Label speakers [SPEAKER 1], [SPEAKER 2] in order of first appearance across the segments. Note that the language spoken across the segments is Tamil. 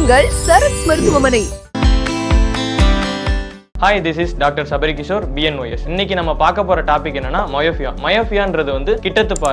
[SPEAKER 1] உங்கள் சரண்ஸ் மருத்துவமனை.
[SPEAKER 2] Hi, this is Dr. Sabari Kishore, BNOS. இன்னைக்கு நம்ம பார்க்க போற டாபிக் என்னன்னா மயோபியா. மயோபியான்றது வந்து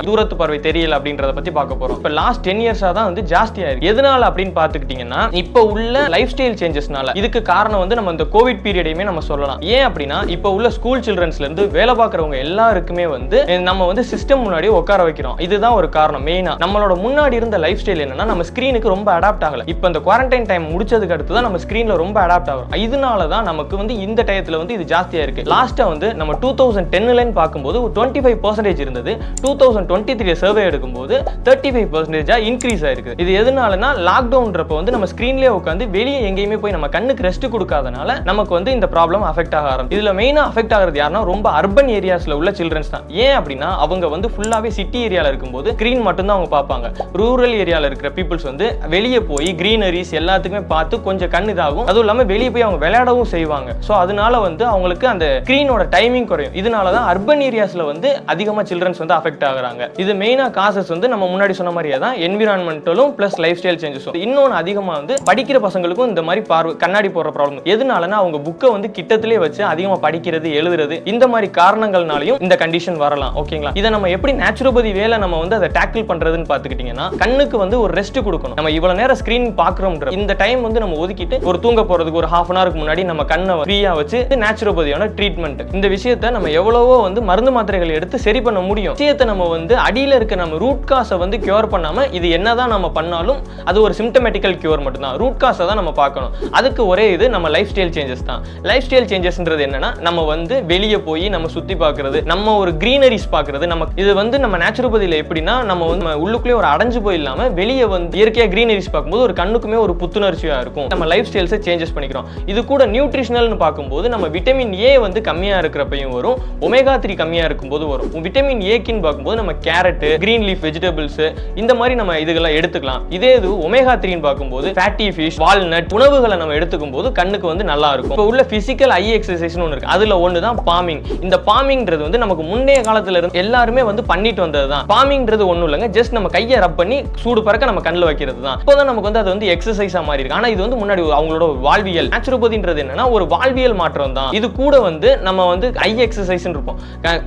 [SPEAKER 2] தூரத்து பார்வை தெரியல அப்படின்றத பத்தி பார்க்க போறோம். இப்ப லாஸ்ட் 10 இயர்ஸா தான் வந்து ஜாஸ்தியா இருக்கு. எதனால அப்படின்னு பாத்துக்கிட்டீங்கன்னா இப்ப உள்ள லைஃப் ஸ்டைல் சேஞ்சஸ்னால. இதுக்கு காரணம் வந்து நம்ம இந்த கோவிட் பீரியடையுமே நம்ம சொல்லலாம். ஏன் அப்படின்னா இப்ப உள்ள ஸ்கூல் சில்ட்ரன்ஸ்ல இருந்து வேலை பார்க்கறவங்க எல்லாருக்குமே வந்து நம்ம வந்து சிஸ்டம் முன்னாடி உட்கார வைக்கிறோம். இதுதான் ஒரு காரணம் மெயினா. நம்மளோட முன்னாடி இருந்த லைஃப் ஸ்டைல் என்னன்னா நம்ம ஸ்கிரீனுக்கு ரொம்ப அடாப்ட் ஆகல. இப்ப இந்த குவாரண்டைன் டைம் முடிச்சதுக்கு அடுத்து தான் நம்ம ஸ்கிரீன்ல ரொம்ப அடாப்ட் ஆகும். இதனால தான் நமக்கு வந்து இந்த டயத்துல வந்து இது ஜாஸ்தியா இருக்கு. லாஸ்டா வந்து நம்ம 2010ல பாக்கும்போது 25% இருந்தது. 2023 சர்வே எடுக்கும்போது 35% இன்க்ரீஸ் ஆயிருக்கு. இது எதனாலனா லாக்டவுன்றப்ப வந்து நம்ம ஸ்கிரீன்லயே உட்கார்ந்து வெளியே எங்கேயுமே போய் நம்ம கண்ணுக்கு ரெஸ்ட் கொடுக்காதனால நமக்கு வந்து இந்த ப்ராப்ளம் அஃபெக்ட் ஆக ஆரம்பிச்சு. இதுல மெயினா அஃபெக்ட் ஆகிறது யாருன்னா ரொம்ப அர்பன் ஏரியாஸ்ல உள்ள சில்ட்ரன்ஸ் தான். ஏன் அப்படின்னா அவங்க வந்து ஃபுல்லாவே சிட்டி ஏரியால இருக்கும்போது ஸ்கிரீன் மட்டும் தான் அவங்க பார்ப்பாங்க. ரூரல் ஏரியால இருக்கிற பீப்புள்ஸ் வந்து வெளியே போய் கிரீனரிஸ் எல்லாத்துக்குமே பார்த்து கொஞ்சம் கண் இதாகும். அதுவும் இல்லாம வெளியே போய் அவங்க விளையாடவும் செய்வாங்க. ஸோ அதனால வந்து அவங்களுக்கு அந்த ஸ்கிரீனோட டைமிங் குறையும். இதனால தான் அர்பன் ஏரியாஸ்ல வந்து அதிகமா சில்ட்ரன்ஸ் வந்து அஃபெக்ட் ஆகுறாங்க. இது மெயினா காசஸ் வந்து நம்ம முன்னாடி சொன்ன மாதிரியே தான் என்விரான்மெண்டலும் பிளஸ் லைஃப் ஸ்டைல் சேஞ்சஸும். இன்னொன்று அதிகமா வந்து படிக்கிற பசங்களுக்கும் இந்த மாதிரி கண்ணாடி போடுற ப்ராப்ளம். எதனாலனா அவங்க புக்கை வந்து கிட்டத்திலே வச்சு அதிகமா படிக்கிறது எழுதுறது இந்த மாதிரி காரணங்கள்னாலையும் இந்த கண்டிஷன் வரலாம். ஓகேங்களா? இதை நம்ம எப்படி நேச்சுரோபதி வேலை நம்ம வந்து அதை டேக்கிள் பண்றதுன்னு பாத்துக்கிட்டீங்கன்னா கண்ணுக்கு வந்து ஒரு ரெஸ்ட் கொடுக்கணும். நம்ம இவ்வளவு நேரம் ஸ்கிரீன் பாக்குறோம், இந்த டைம் வந்து நம்ம ஒதுக்கிட்டு ஒரு தூங்க போறதுக்கு ஒரு ஹாஃப் அன் ஹவருக்கு முன்னாடி நம்ம கண்ணை ஃப்ரீயா வச்சு நேச்சுரோபதியான ட்ரீட்மெண்ட். இந்த விஷயத்தை நம்ம எவ்வளவோ வந்து மருந்து மாத்திரைகள் எடுத்து சரி பண்ண முடியும். விஷயத்தை நம்ம வந்து அடியில இருக்க நம்ம ரூட் காஸை வந்து கியூர் பண்ணாம இது என்னதான் நம்ம பண்ணாலும் அது ஒரு சிம்டமேட்டிக்கல் கியூர் மட்டும் தான். ரூட் காஸை தான் நம்ம பார்க்கணும். அதுக்கு ஒரே இது நம்ம லைஃப் ஸ்டைல் சேஞ்சஸ் தான். லைஃப் ஸ்டைல் சேஞ்சஸ்ன்றது என்னன்னா நம்ம வந்து வெளியே போய் நம்ம சுத்தி பார்க்கிறது, நம்ம ஒரு கிரீனரிஸ் பார்க்கிறது. நம்ம இது வந்து நம்ம நேச்சுரோபதியில எப்படின்னா நம்ம வந்து உள்ளுக்குள்ளே ஒரு அடைஞ்சு போய் இல்லாம வெளியே வந்து இயற்கையா கிரீனரிஸ் பார்க்கும்போது ஒரு கண்ணுக்குமே ஒரு புத்துணர்ச்சியா இருக்கும். நம்ம லைஃப் ஸ்டைல்ஸை சேஞ்சஸ் பண்ணிக்கிறோம். இது கூட நியூட்ரிஷனல்னு பார்க்கும்போது நம்ம விட்டமின் ஏ வந்து கம்மியா இருக்கிறப்பையும் வரும், ஒமேகா 3 கம்மியா இருக்கும்போது வரும். விட்டமின் ஏக்கின்னு பார்க்கும்போது நம்ம கேரட், கிரீன் லீஃப் வெஜிடபிள்ஸ் இந்த மாதிரி நம்ம இதுகளை எடுத்துக்கலாம். இதே இது ஒமேகா 3 பார்க்கும்போது ஃபேட்டி ஃபிஷ், வால்நட் உணவுகளை நம்ம எடுத்துக்கும் போது கண்ணுக்கு வந்து நல்லா இருக்கும். இப்போ உள்ள பிசிக்கல் ஐ எக்ஸசைஸ்னு ஒன்று இருக்கு. அதுல ஒன்று தான் பாமிங். இந்த பாமிங்ன்றது வந்து நமக்கு முன்னைய காலத்துல இருந்து எல்லாருமே வந்து பண்ணிட்டு வந்தது தான். பாமிங்ன்றது ஒன்றும் இல்லைங்க, ஜஸ்ட் நம்ம கையை ரப் பண்ணி சூடு பறக்க நம்ம கண்ணில் வைக்கிறது தான். இப்போதான் நமக்கு வந்து அது வந்து எக்ஸசைஸா மாறி இருக்கு. ஆனா இது வந்து முன்னாடி அவங்களோட வாழ்வியல். நேச்சுரோபதின்றது என்னன்னா ஒரு வாழ்வியல் மாற்றம் தான். இது கூட வந்து நம்ம வந்து ஐ எக்ஸசைஸ் இருப்போம்,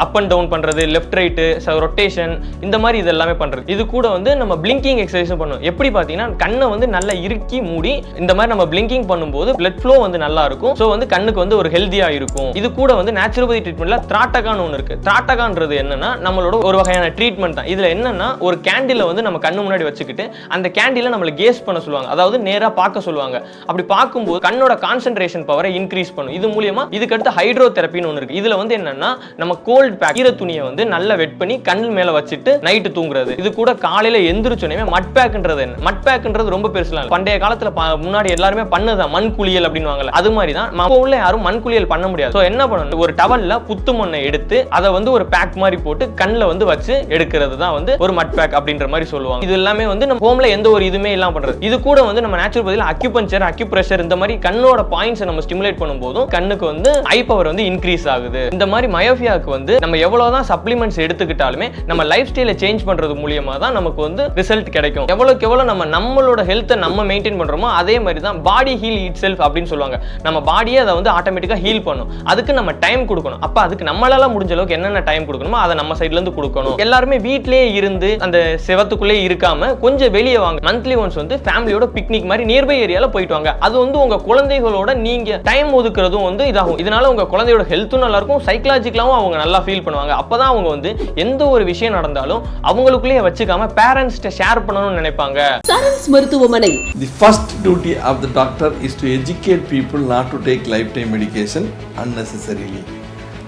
[SPEAKER 2] அப் அண்ட் டவுன் பண்றது, லெஃப்ட் ரைட் ரொட்டேஷன் இந்த மாதிரி இது எல்லாமே பண்றது. இது கூட வந்து நம்ம பிளிங்கிங் எக்ஸசைஸ் பண்ணுவோம். எப்படி பாத்தீங்கன்னா கண்ணை வந்து நல்லா இறுக்கி மூடி இந்த மாதிரி நம்ம பிளிங்கிங் பண்ணும்போது பிளட் ஃப்ளோ வந்து நல்லா இருக்கும். ஸோ வந்து கண்ணுக்கு வந்து ஒரு ஹெல்தியா இருக்கும். இது கூட வந்து நேச்சுரோபதி ட்ரீட்மெண்ட்ல திராட்டகான்னு ஒன்று இருக்கு. திராட்டகான்றது என்னன்னா நம்மளோட ஒரு வகையான ட்ரீட்மெண்ட் தான். இதுல என்னன்னா ஒரு கேண்டில வந்து நம்ம கண்ணு முன்னாடி வச்சுக்கிட்டு அந்த கேண்டில நம்மள கேஸ் பண்ண சொல்லுவாங்க, அதாவது நேரா பார்க்க சொல்லுவாங்க. அப்படி பார்க்கும்போது கண்ணோட கான்சென்ட்ரேஷன் பவரை இன்க்ரீஸ் பண்ணும். இது மூலமா இதுக்கு அடுத்து ஹைட்ரோதெரபின்னு ஒன்று இருக்கு. இதுல வந்து என்னன்னா நம்ம கோல்ட் பேக் ஈர துணியை வந்து நல்லா வெட் பண்ணி கண் மேல வச்சுட்டு நைட்டு தூங்குறது. இது கூட காலையில எந்திரிச்சோனே மட் பேக்ன்றது என்ன, மட் பேக்ன்றது ரொம்ப பெருசுல பண்டைய காலத்துல முன்னாடி எல்லாருமே பண்ணதான் மண் குளியல் அப்படின்னுவாங்கல்ல, அது மாதிரி தான். இப்போ உள்ள யாரும் மண் குளியல் பண்ண முடியாது. ஸோ என்ன பண்ணணும், ஒரு டவல்ல புத்து மண்ணை எடுத்து அதை வந்து ஒரு பேக் மாதிரி போட்டு கண்ணில் வந்து வச்சு எடுக்கிறது தான் வந்து ஒரு மட் பேக் அப்படின்ற மாதிரி சொல்லுவாங்க. இது எல்லாமே வந்து நம்ம ஹோம்ல எந்த ஒரு இதுமே இல்லாம பண்றது. இது கூட வந்து நம்ம நேச்சுரோபதியில அக்யூபஞ்சர், அக்யூப்ரெஷர் இந்த மாதிரி கண்ணோட பாயிண்ட்ஸ் நம்ம ஸ்டிமுலேட் பண்ணும்போதும் கண்ணுக்கு வந்து ஐ பவர் வந்து இன்க்ரீஸ் ஆகுது. இந்த மாதிரி மயோபியாவுக்கு வந்து நம்ம எவ்வளவுதான் சப்ளிமெண்ட்ஸ் எடுத்துக்கிட்டாலுமே நம்ம லைஃப் ஸ்டைலை சேஞ்ச் பண்றது மூலமா தான் நமக்கு வந்து ரிசல்ட் கிடைக்கும். எவ்வளவுக்கு எவ்வளவு நம்மளோட ஹெல்த்தை நம்ம மெயின்டைன் பண்றோமோ அதே மாதிரி தான் பாடி ஹீல் இட் செல்ஃப் அப்படின்னு சொல்லுவாங்க. நம்ம பாடியே அதை வந்து ஆட்டோமேட்டிக்கா ஹீல் பண்ணும். அதுக்கு நம்ம டைம் கொடுக்கணும். அப்ப அதுக்கு நம்மளால முடிஞ்ச அளவுக்கு என்னென்ன டைம் கொடுக்கணுமோ அதை நம்ம சைட்ல இருந்து கொடுக்கணும். எல்லாருமே வீட்லயே இருந்து அந்த செவத்துக்குள்ளே இருக்காம கொஞ்சம் வெளியே வாங்க. மந்த்லி ஒன்ஸ் வந்து ஃபேமிலியோட பிக்னிக் மாதிரி நியர்பை ஏரியால போயிட்டு வாங்க. அது வந்து உங்க குழந்தைகளோட நீங்க டைம் ஒதுக்குறதும் வந்து இதாகும். இதனால உங்க குழந்தையோட ஹெல்த்தும் நல்லா இருக்கும், சைக்கலாஜிக்கலாவும் அவங்க நல்லா ஃபீல் பண்ணுவாங்க. அப்பதான் அவங்க வந்து எந்த ஒரு விஷயம் நடந்தாலும் அவங்களுக்குள்ளேயே வச்சுக்காம பேரண்ட்ஸ்ட்ட ஷேர் பண்ணணும்னு நினைப்பாங்க.
[SPEAKER 1] சரண்ஸ் மருத்துவமனை.
[SPEAKER 3] The first duty of the doctor is to educate people not to take lifetime medication unnecessarily.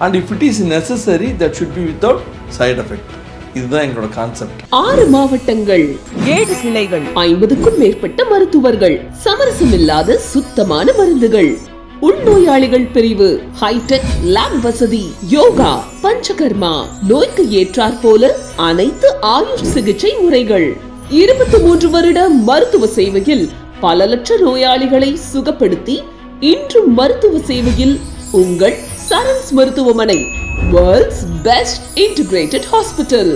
[SPEAKER 3] And if it is necessary, that should be without side effect. இதுதான் எங்களோட கான்செப்ட். 6
[SPEAKER 1] மாவட்டங்கள், 7 கிளைகள், 50க்கும் மேற்பட்ட மருத்துவர்கள், சமரசம் இல்லாத சுத்தமான மருந்துகள், உள்நோயாளிகள் பிரிவு, ஹைடெக் லேப் வசதி, யோகா, பஞ்சகர்மா, நோய்க்கு ஏற்றாற் போல அனைத்து ஆயுஷ் சிகிச்சை முறைகள், 23 வருட மருத்துவ சேவையில் பல லட்ச நோயாளிகளை சுகப்படுத்தி இன்றும் மருத்துவ சேவையில் உங்கள் சரண்ஸ் மருத்துவமனை, World's Best Integrated Hospital.